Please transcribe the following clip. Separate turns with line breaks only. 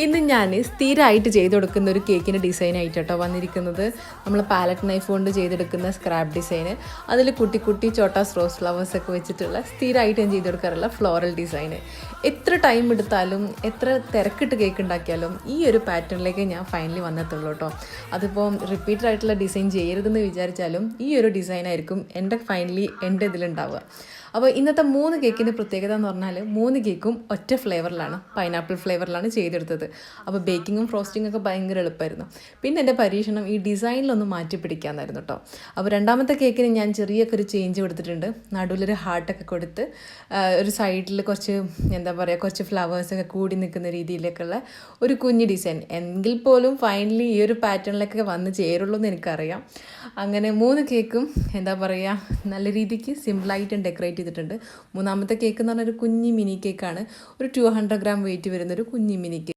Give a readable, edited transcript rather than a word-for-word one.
ഇന്ന് ഞാൻ സ്ഥിരമായിട്ട് ചെയ്ത് കൊടുക്കുന്ന ഒരു കേക്കിൻ്റെ ഡിസൈനായിട്ട് കേട്ടോ വന്നിരിക്കുന്നത്. നമ്മൾ പാലറ്റ് നൈഫ് കൊണ്ട് ചെയ്തെടുക്കുന്ന സ്ക്രാപ്പ് ഡിസൈന്, അതിൽ കുട്ടി കുട്ടി ചോട്ടാസ് റോസ് ഫ്ലവേഴ്സൊക്കെ വെച്ചിട്ടുള്ള സ്ഥിരമായിട്ട് ഞാൻ ചെയ്ത് കൊടുക്കാറുള്ള ഫ്ലോറൽ ഡിസൈന്. എത്ര ടൈം എടുത്താലും എത്ര തിരക്കിട്ട് കേക്ക് ഉണ്ടാക്കിയാലും ഈ ഒരു പാറ്റേണിലേക്ക് ഞാൻ ഫൈനലി വന്നെത്തുള്ളൂ കേട്ടോ. അതിപ്പോൾ റിപ്പീറ്റഡ് ആയിട്ടുള്ള ഡിസൈൻ ചെയ്യരുതെന്ന് വിചാരിച്ചാലും ഈ ഒരു ഡിസൈനായിരിക്കും എൻ്റെ ഇതിലുണ്ടാവുക. അപ്പോൾ ഇന്നത്തെ 3 കേക്കിൻ്റെ പ്രത്യേകത എന്ന് പറഞ്ഞാൽ 3 കേക്കും ഒറ്റ ഫ്ലേവറിലാണ്, പൈനാപ്പിൾ ഫ്ലേവറിലാണ് ചെയ്തെടുത്തത്. അപ്പോൾ ബേക്കിങ്ങും ഫ്രോസ്റ്റിങ്ങും ഒക്കെ ഭയങ്കര എളുപ്പമായിരുന്നു. പിന്നെ എൻ്റെ പരീക്ഷണം ഈ ഡിസൈനിലൊന്ന് മാറ്റി പിടിക്കാമെന്നായിരുന്നു കേട്ടോ. അപ്പോൾ രണ്ടാമത്തെ കേക്കിന് ഞാൻ ചെറിയൊക്കെ ഒരു ചേഞ്ച് കൊടുത്തിട്ടുണ്ട്. നടുവിലൊരു ഹാർട്ടൊക്കെ കൊടുത്ത് ഒരു സൈഡിൽ കുറച്ച് ഫ്ലവേഴ്സൊക്കെ കൂടി നിൽക്കുന്ന രീതിയിലേക്കുള്ള ഒരു കുഞ്ഞ് ഡിസൈൻ. എങ്കിൽ പോലും ഫൈനലി ഈ ഒരു പാറ്റേണിലൊക്കെ വന്ന് ചേരുള്ളൂ എന്ന് എനിക്കറിയാം. അങ്ങനെ 3 കേക്കും നല്ല രീതിക്ക് സിമ്പിളായിട്ട് ഡെക്കറേറ്റ് ചെയ്തിട്ടുണ്ട്. മൂന്നാമത്തെ കേക്ക് എന്ന് പറഞ്ഞാൽ ഒരു കുഞ്ഞി മിനി കേക്കാണ്. ഒരു 200 ഗ്രാം വെയിറ്റ് വരുന്നൊരു കുഞ്ഞി മിനി കേക്ക്.